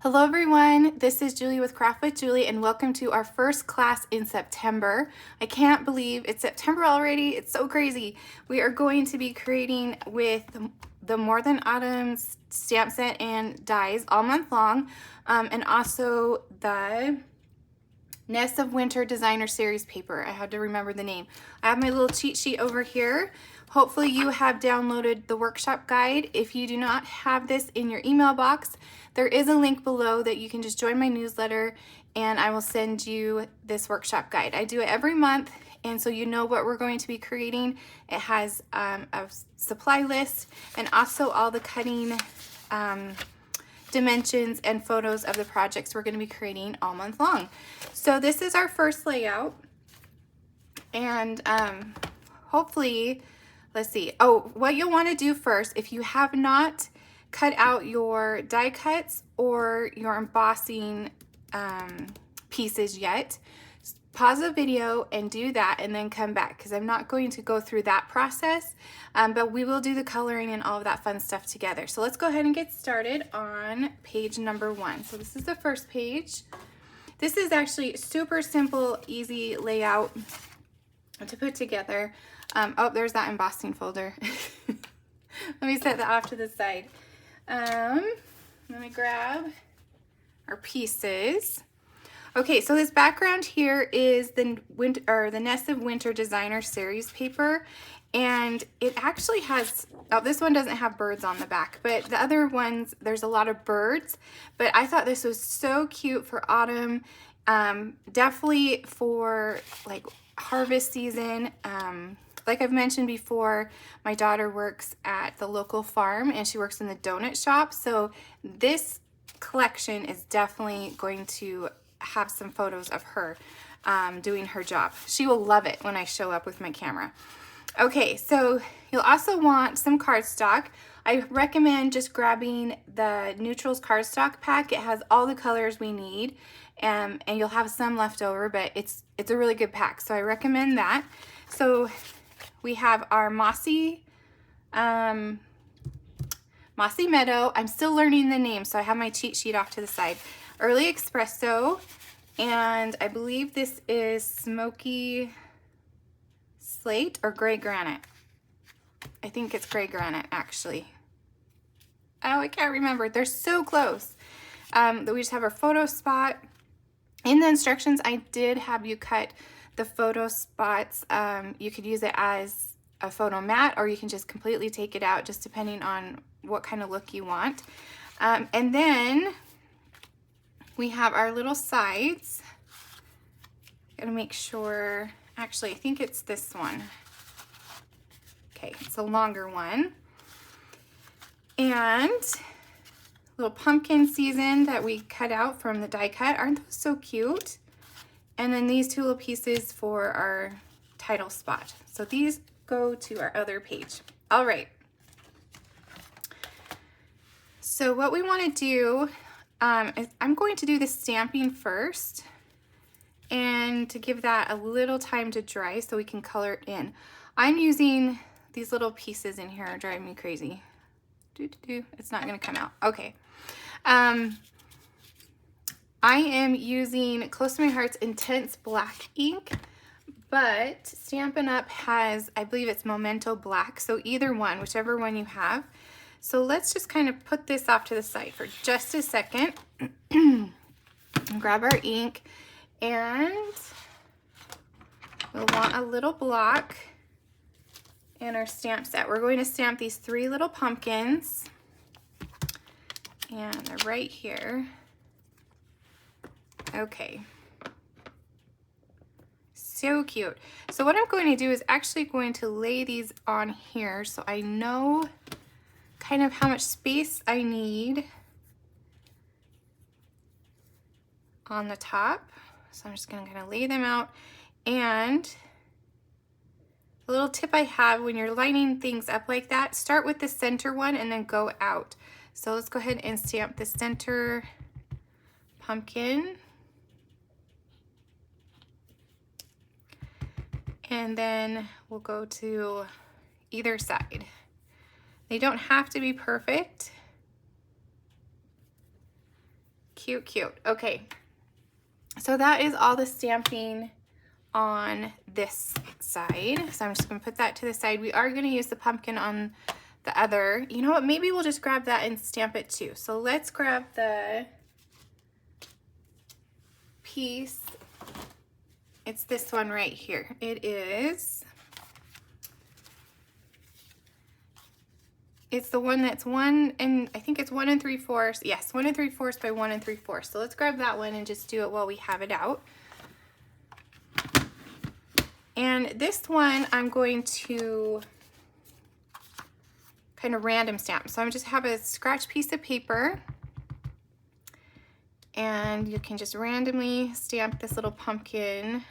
Hello everyone, this is Julie with Craft with Julie and welcome to our first class in September. I can't believe it's September already, it's so crazy. We are going to be creating with the More Than Autumn stamp set and dies all month long, and also the Nest of Winter Designer Series paper. I had to remember the name. I have my little cheat sheet over here. Hopefully you have downloaded the workshop guide. If you do not have this in your email box, there is a link below that you can just join my newsletter and I will send you this workshop guide. I do it every month, and so you know what we're going to be creating. It has a supply list and also all the cutting dimensions and photos of the projects we're going to be creating all month long. So this is our first layout, and hopefully, let's see. Oh, what you'll want to do first, if you have not cut out your die cuts or your embossing pieces yet, pause the video and do that and then come back, because I'm not going to go through that process, but we will do the coloring and all of that fun stuff together. So let's go ahead and get started on page number 1. So this is the first page. This is actually super simple, easy layout to put together. Oh, there's that embossing folder. Let me set that off to the side. Let me grab our pieces. Okay, so this background here is the Nest of Winter Designer Series paper, and it actually has, oh, this one doesn't have birds on the back, but the other ones, there's a lot of birds, but I thought this was so cute for autumn, definitely for like harvest season. Like I've mentioned before, my daughter works at the local farm and she works in the donut shop, so this collection is definitely going to have some photos of her doing her job. She will love it when I show up with my camera. Okay, so you'll also want some cardstock. I recommend just grabbing the Neutrals cardstock pack. It has all the colors we need, and you'll have some left over, but it's a really good pack, so I recommend that. So we have our Mossy Meadow. I'm still learning the name, so I have my cheat sheet off to the side. Early Espresso, and I believe this is Smoky Slate or Gray Granite. I think it's Gray Granite, actually. Oh, I can't remember. They're so close. We just have our photo spot. In the instructions, I did have you cut the photo spots. You could use it as a photo mat, or you can just completely take it out, just depending on what kind of look you want. And then we have our little sides. Gotta make sure, actually, I think it's this one. Okay, it's a longer one. And little pumpkin season that we cut out from the die cut. Aren't those so cute? And then these two little pieces for our title spot. So these go to our other page. All right. So what we want to do is I'm going to do the stamping first, and to give that a little time to dry so we can color it in. I'm using these little pieces in here are driving me crazy. It's not going to come out. Okay. I am using Close to My Heart's Intense Black ink, but Stampin' Up! Has, I believe it's Memento Black, so either one, whichever one you have. So let's just kind of put this off to the side for just a second. Grab our ink, and we'll want a little block in our stamp set. We're going to stamp these 3 little pumpkins, and they're right here. Okay. So cute. So what I'm going to do is actually going to lay these on here so I know kind of how much space I need on the top. So I'm just going to kind of lay them out. And a little tip I have when you're lining things up like that, start with the center one and then go out. So let's go ahead and stamp the center pumpkin. And then we'll go to either side. They don't have to be perfect. Cute, cute. Okay. So that is all the stamping on this side. So I'm just going to put that to the side. We are going to use the pumpkin on the other. You know what? Maybe we'll just grab that and stamp it too. So let's grab the piece. It's this one right here. It is. It's the one that's I think it's 1 3/4. Yes, 1 3/4 by 1 3/4. So let's grab that one and just do it while we have it out. And this one I'm going to kind of random stamp. So I'm just have a scratch piece of paper, and you can just randomly stamp this little pumpkin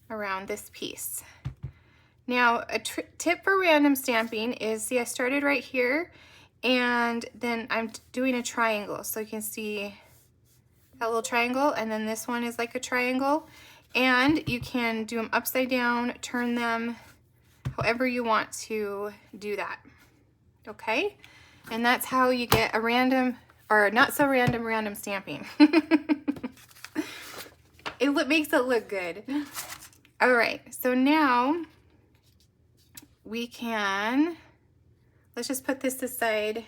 around this piece. Now, a tip for random stamping is, see, I started right here, and then I'm doing a triangle. So you can see that little triangle, and then this one is like a triangle. And you can do them upside down, turn them, however you want to do that. Okay? And that's how you get a random, or not so random stamping. It makes it look good. All right, so now we can, let's just put this aside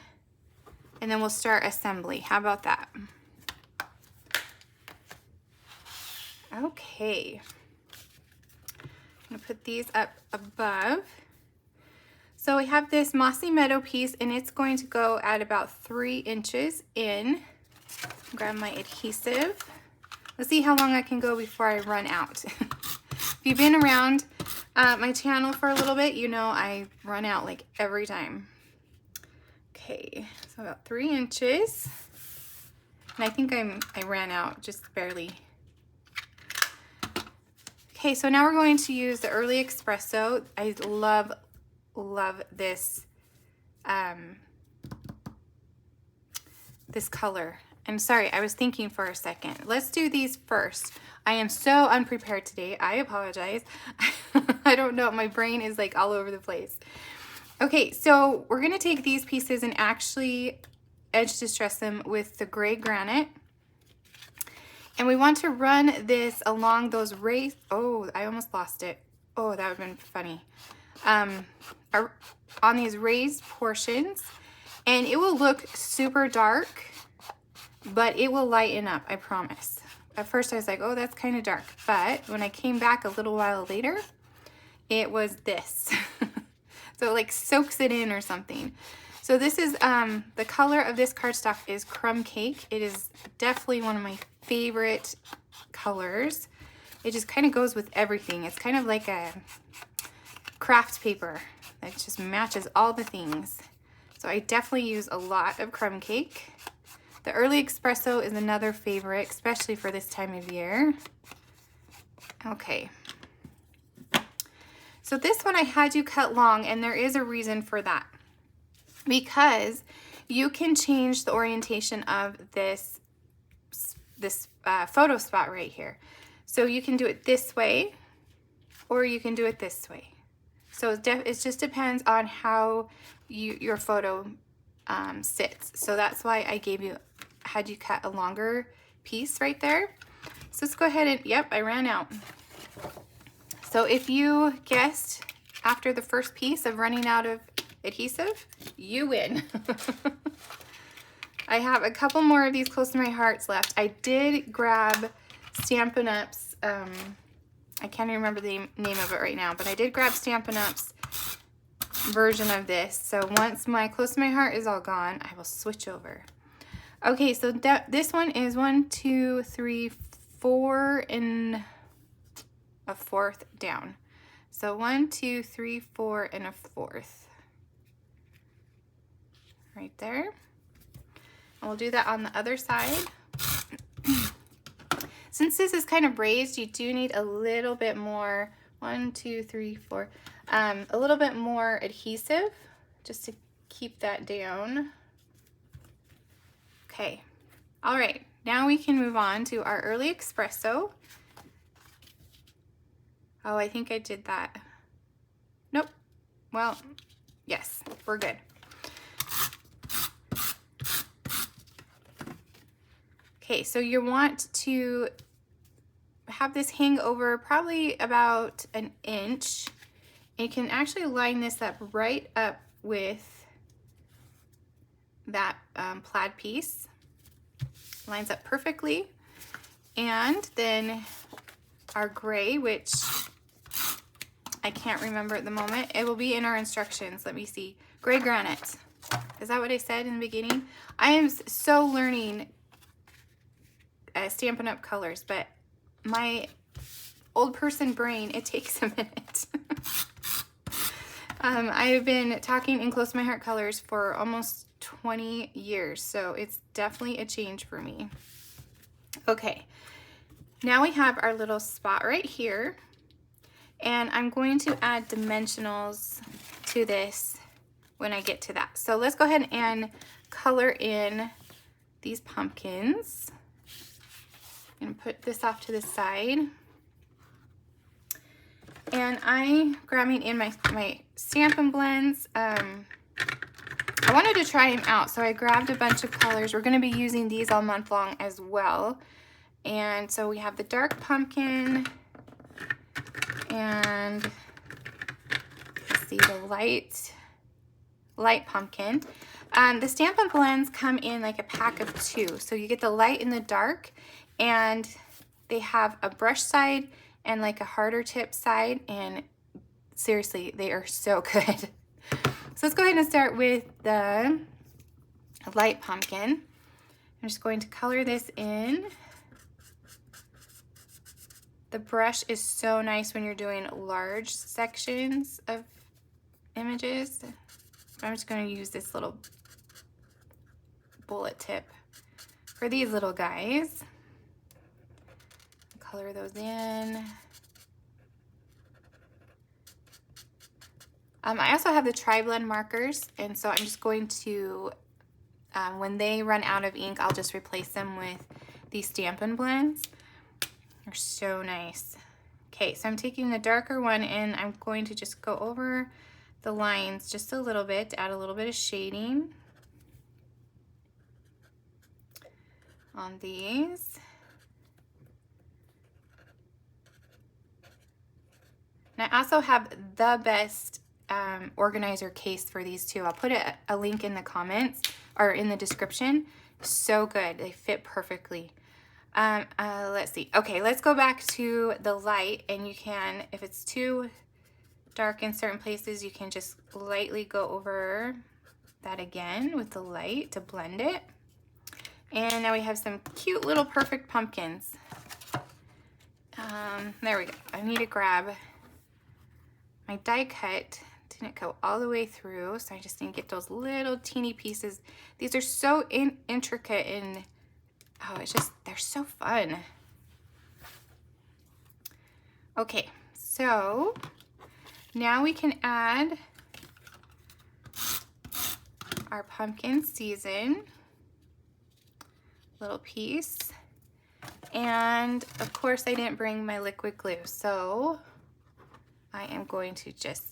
and then we'll start assembly. How about that? Okay. I'm gonna put these up above. So we have this Mossy Meadow piece, and it's going to go at about 3 inches in. Grab my adhesive. Let's see how long I can go before I run out. If you've been around my channel for a little bit, you know I run out like every time. Okay, so about 3 inches. And I think I ran out just barely. Okay, so now we're going to use the Early Espresso. I love this this color. I'm sorry, I was thinking for a second. Let's do these first. I am so unprepared today. I apologize. I don't know. My brain is like all over the place. Okay, so we're going to take these pieces and actually edge distress them with the gray granite. And we want to run this along those raised, oh, I almost lost it. Oh, that would have been funny. On these raised portions. And it will look super dark, but it will lighten up, I promise. At first I was like, oh, that's kind of dark. But when I came back a little while later, it was this. So it like soaks it in or something. So this is, the color of this cardstock is Crumb Cake. It is definitely one of my favorite colors. It just kind of goes with everything. It's kind of like a craft paper that just matches all the things. So I definitely use a lot of Crumb Cake. The Early Espresso is another favorite, especially for this time of year. Okay. So this one I had you cut long, and there is a reason for that. Because you can change the orientation of this photo spot right here. So you can do it this way, or you can do it this way. So it just depends on how your photo sits. So that's why I had you cut a longer piece right there. So let's go ahead and, yep, I ran out. So if you guessed after the first piece of running out of adhesive, you win. I have a couple more of these close to my hearts left. I did grab Stampin' Up's, I can't even remember the name of it right now, but I did grab Stampin' Up's version of this. So once my close to my heart is all gone, I will switch over. Okay, so this one is 1, 2, 3, 4 and a fourth down. So 1, 2, 3, 4 and a fourth. Right there. And we'll do that on the other side. Since this is kind of raised, you do need a little bit more, 1, 2, 3, 4, a little bit more adhesive just to keep that down. Okay, all right, now we can move on to our Early Espresso. Oh, I think I did that. Nope, well, yes, we're good. Okay, so you want to have this hang over probably about an inch. And you can actually line this up right up with that plaid piece. Lines up perfectly. And then our gray, which I can't remember at the moment. It will be in our instructions. Let me see. Gray granite. Is that what I said in the beginning? I am so learning Stampin' Up! Colors, but my old person brain, it takes a minute. I have been talking in Close to My Heart colors for almost 20 years, so it's definitely a change for me. Okay, now we have our little spot right here, and I'm going to add dimensionals to this when I get to that. So let's go ahead and color in these pumpkins. I'm gonna put this off to the side. And I'm grabbing in my Stampin' Blends. I wanted to try them out, so I grabbed a bunch of colors. We're gonna be using these all month long as well. And so we have the dark pumpkin, and let's see, the light pumpkin. The Stampin' Blends come in like a pack of 2. So you get the light and the dark, and they have a brush side and like a harder tip side, and seriously, they are so good. So let's go ahead and start with the light pumpkin. I'm just going to color this in. The brush is so nice when you're doing large sections of images. I'm just going to use this little bullet tip for these little guys. Color those in. I also have the tri-blend markers, and so I'm just going to, when they run out of ink, I'll just replace them with these Stampin' Blends. They're so nice. Okay, so I'm taking the darker one, and I'm going to just go over the lines just a little bit to add a little bit of shading on these. And I also have the best organizer case for these too. I'll put a link in the comments or in the description. So good. They fit perfectly. Let's see. Okay, let's go back to the light, and you can, if it's too dark in certain places, you can just lightly go over that again with the light to blend it. And now we have some cute little perfect pumpkins. There we go. I need to grab my die cut. Didn't go all the way through, so I just need to get those little teeny pieces. These are so intricate, and oh, it's just, they're so fun. Okay, so now we can add our pumpkin season little piece. And of course I didn't bring my liquid glue, so I am going to just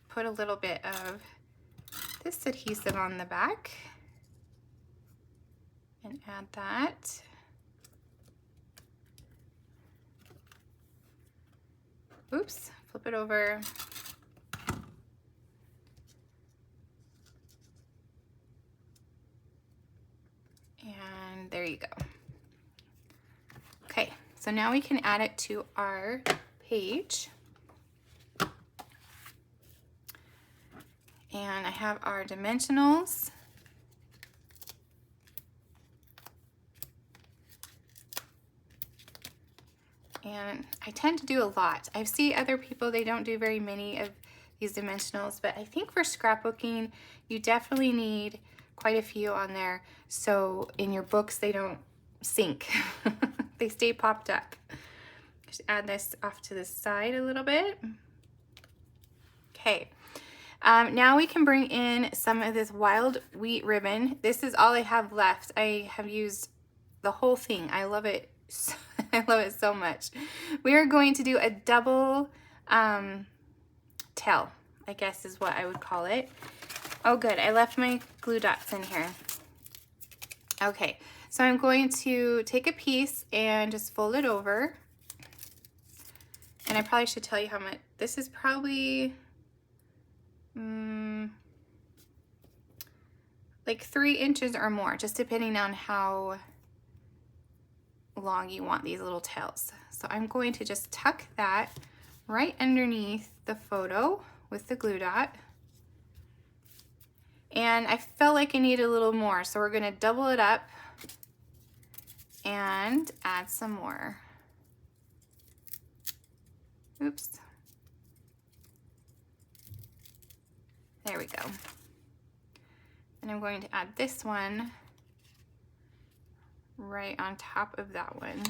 put a little bit of this adhesive on the back and add that. Oops, flip it over. And there you go. Okay, so now we can add it to our page. And I have our dimensionals. And I tend to do a lot. I see other people, they don't do very many of these dimensionals, but I think for scrapbooking, you definitely need quite a few on there, so in your books they don't sink. They stay popped up. Just add this off to the side a little bit. Okay, now we can bring in some of this wild wheat ribbon. This is all I have left. I have used the whole thing. I love it. I love it so much. We are going to do a double tail, I guess is what I would call it. Oh good, I left my glue dots in here. Okay, so I'm going to take a piece and just fold it over. And I probably should tell you how much. This is probably like 3 inches or more, just depending on how long you want these little tails. So I'm going to just tuck that right underneath the photo with the glue dot. And I felt like I needed a little more, so we're gonna double it up and add some more. Oops. There we go. And I'm going to add this one right on top of that one.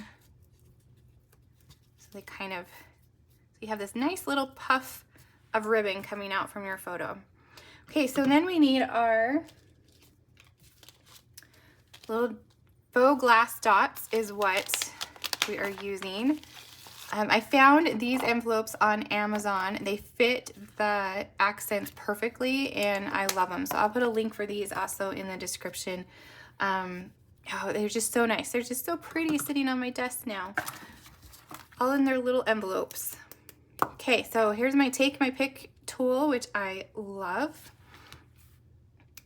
So they kind of, so you have this nice little puff of ribbon coming out from your photo. Okay, so then we need our little faux glass dots is what we are using. I found these envelopes on Amazon. They fit the accents perfectly and I love them. So I'll put a link for these also in the description. Oh, they're just so nice. They're just so pretty sitting on my desk now. All in their little envelopes. Okay, so here's my take my pick tool, which I love.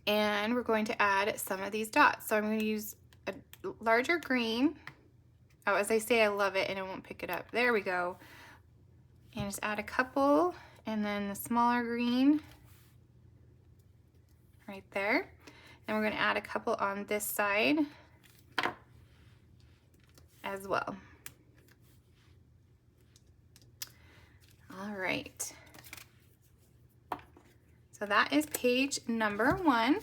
And we're going to add some of these dots. So I'm going to use a larger green. Oh, as I say, I love it and it won't pick it up. There we go. And just add a couple and then the smaller green right there. And we're going to add a couple on this side as well. All right. So that is page number 1.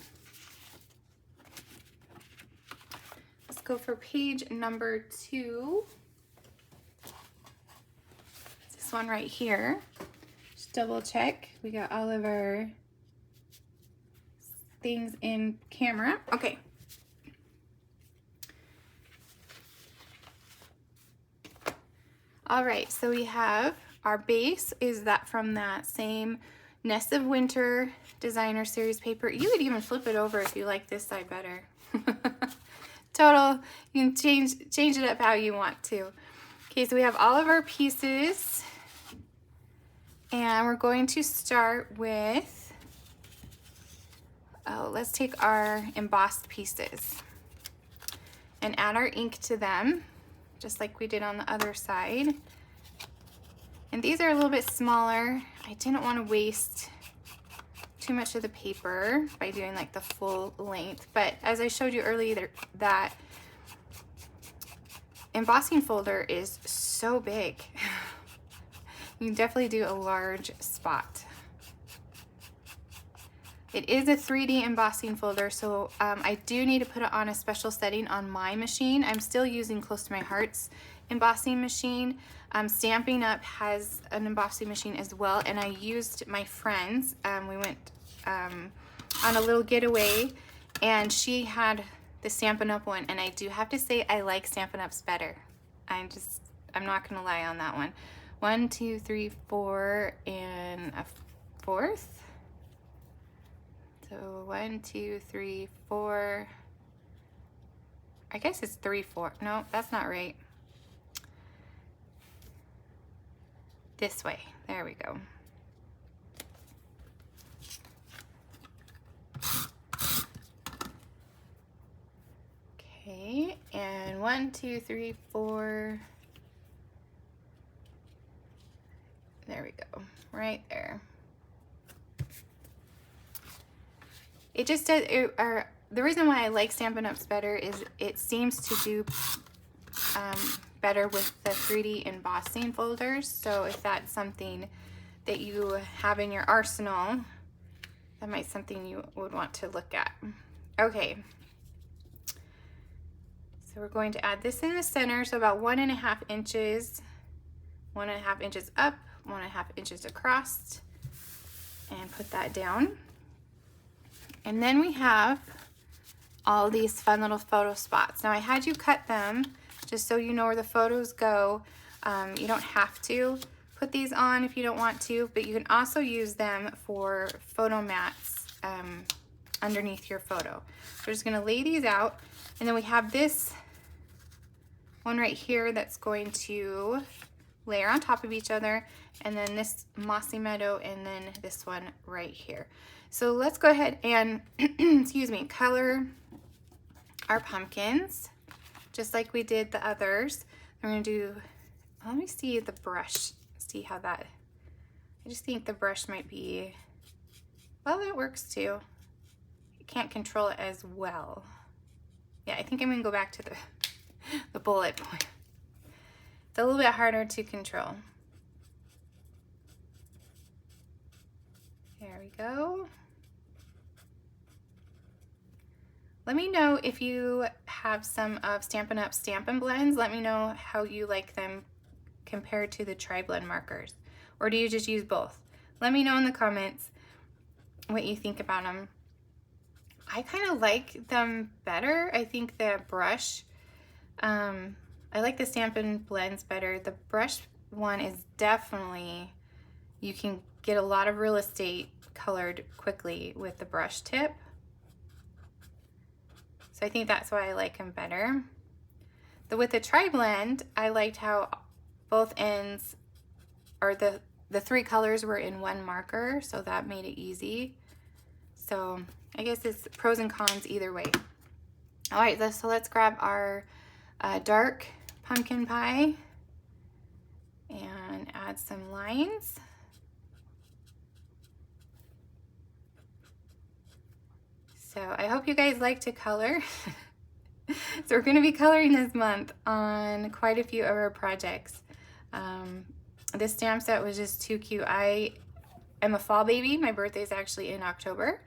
Let's go for page number 2. This one right here. Just double check. We got all of our things in camera. Okay. All right, so we have our base is that from that same Nest of Winter Designer Series paper. You could even flip it over if you like this side better. Total, you can change it up how you want to. Okay, so we have all of our pieces. And we're going to start with, let's take our embossed pieces and add our ink to them, just like we did on the other side. And these are a little bit smaller. I didn't want to waste too much of the paper by doing like the full length, but as I showed you earlier, that embossing folder is so big. You can definitely do a large spot. It is a 3D embossing folder, so I do need to put it on a special setting on my machine. I'm still using Close to My Heart's embossing machine. Stampin' Up has an embossing machine as well, and I used my friend's. We went on a little getaway, and she had the Stampin' Up one, and I do have to say I like Stampin' Up's better. I'm not gonna lie on that one. 1, 2, 3, 4, and a 4th. So 1, 2, 3, 4. I guess it's 3, 4. No, that's not right. This way. There we go. Okay, and 1, 2, 3, 4. There we go. Right there. It just does, the reason why I like Stampin' Up's better is it seems to do better with the 3D embossing folders. So if that's something that you have in your arsenal, that might be something you would want to look at. Okay. So we're going to add this in the center, so about 1.5 inches, 1.5 inches up, 1.5 inches across, and put that down. And then we have all these fun little photo spots. Now I had you cut them just so you know where the photos go. You don't have to put these on if you don't want to, but you can also use them for photo mats underneath your photo. We're just gonna lay these out. And then we have this one right here that's going to layer on top of each other, and then this Mossy Meadow, and then this one right here. So let's go ahead and, excuse me, color our pumpkins just like we did the others. I'm gonna do, let me see the brush, see how that, I just think the brush might be, well, that works too. You can't control it as well. Yeah, I think I'm gonna go back to the bullet point. It's a little bit harder to control. There we go. Let me know if you have some of Stampin' Up's Stampin' Blends. Let me know how you like them compared to the Tri-Blend markers. Or do you just use both? Let me know in the comments what you think about them. I kind of like them better. I think the brush, I like the Stampin' Blends better. The brush one is definitely, you can get a lot of real estate colored quickly with the brush tip. So I think that's why I like them better. With the Tri-Blend, I liked how both ends, or the three colors were in one marker, so that made it easy. So I guess it's pros and cons either way. All right, so let's grab our dark pumpkin pie and add some lines. So I hope you guys like to color. So we're going to be coloring this month on quite a few of our projects. This stamp set was just too cute. I am a fall baby. My birthday is actually in October.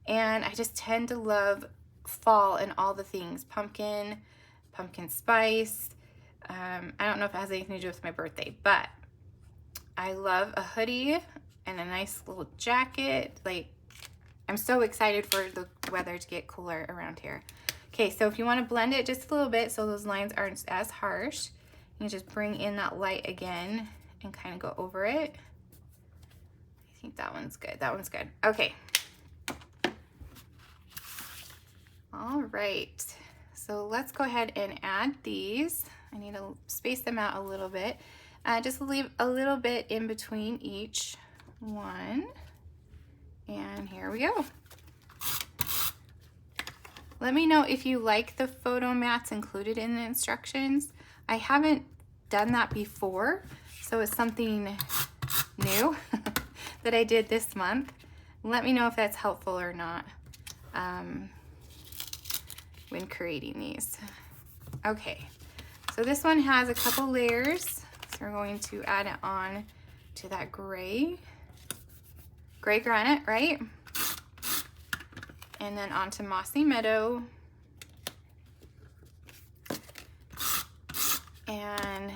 And I just tend to love fall and all the things. Pumpkin, pumpkin spice. I don't know if it has anything to do with my birthday, but I love a hoodie and a nice little jacket. Like, I'm so excited for the weather to get cooler around here. Okay, so if you want to blend it just a little bit so those lines aren't as harsh, you can just bring in that light again and kind of go over it. I think that one's good. That one's good. Okay. All right. So let's go ahead and add these. I need to space them out a little bit. Just leave a little bit in between each one. And here we go. Let me know if you like the photo mats included in the instructions. I haven't done that before, so it's something new that I did this month. Let me know if that's helpful or not when creating these. Okay, so this one has a couple layers, so we're going to add it on to that gray granite, right? And then onto Mossy Meadow. And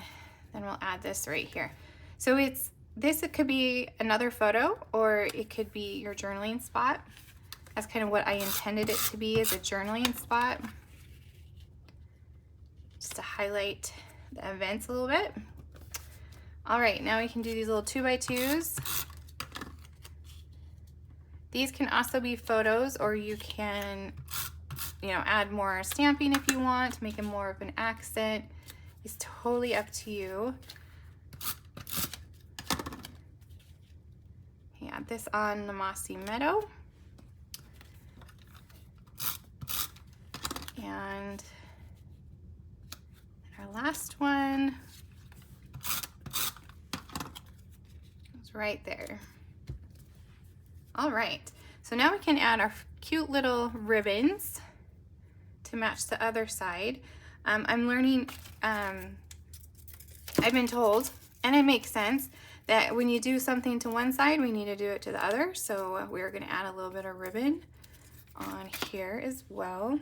then we'll add this right here. So it could be another photo, or it could be your journaling spot. That's kind of what I intended it to be, as a journaling spot. Just to highlight the events a little bit. All right, now we can do these little 2x2s. These can also be photos, or you can, add more stamping if you want to make it more of an accent. It's totally up to you. Okay, add this on the Mossy Meadow. And our last one is right there. All right, so now we can add our cute little ribbons to match the other side. I'm learning, I've been told, and it makes sense, that when you do something to one side, we need to do it to the other. So we're gonna add a little bit of ribbon on here as well.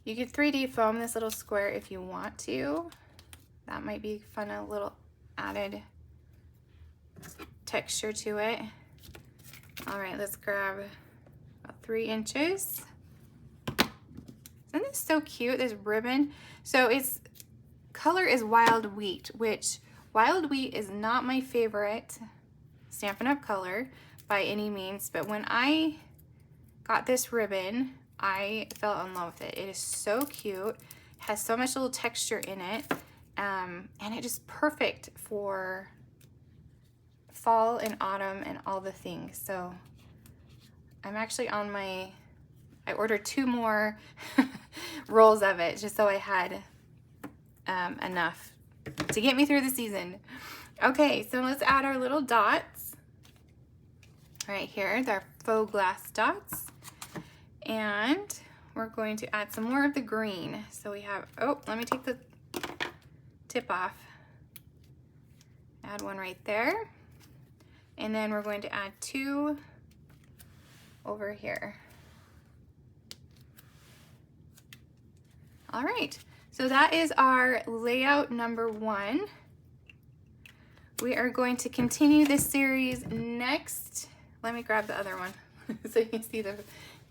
You could 3D foam this little square if you want to. That might be fun, a little added texture to it. All right, let's grab about 3 inches. Isn't this so cute, this ribbon? So its color is Wild Wheat, which Wild Wheat is not my favorite Stampin' Up color by any means, but when I got this ribbon, I fell in love with it. It is so cute. It has so much little texture in it. And it is perfect for fall and autumn and all the things. So I'm actually on my, I ordered 2 more rolls of it just so I had enough to get me through the season. Okay, so let's add our little dots right here. They're faux glass dots. And we're going to add some more of the green. So we have, oh, let me take the tip off. Add one right there. And then we're going to add 2 over here. All right, so that is our layout number 1. We are going to continue this series next. Let me grab the other one so you can see the,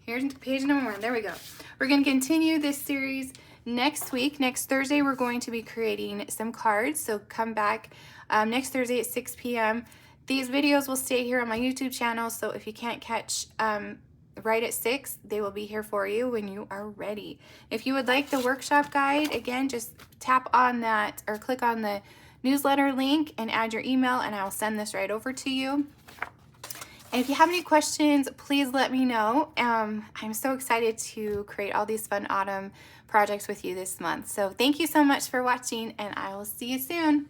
here's page number 1. There we go. We're going to continue this series next week. Next Thursday, we're going to be creating some cards. So come back next Thursday at 6 p.m. These videos will stay here on my YouTube channel. So if you can't catch right at 6, they will be here for you when you are ready. If you would like the workshop guide, again, just tap on that or click on the newsletter link and add your email, and I'll send this right over to you. And if you have any questions, please let me know. I'm so excited to create all these fun autumn projects with you this month. So thank you so much for watching, and I will see you soon.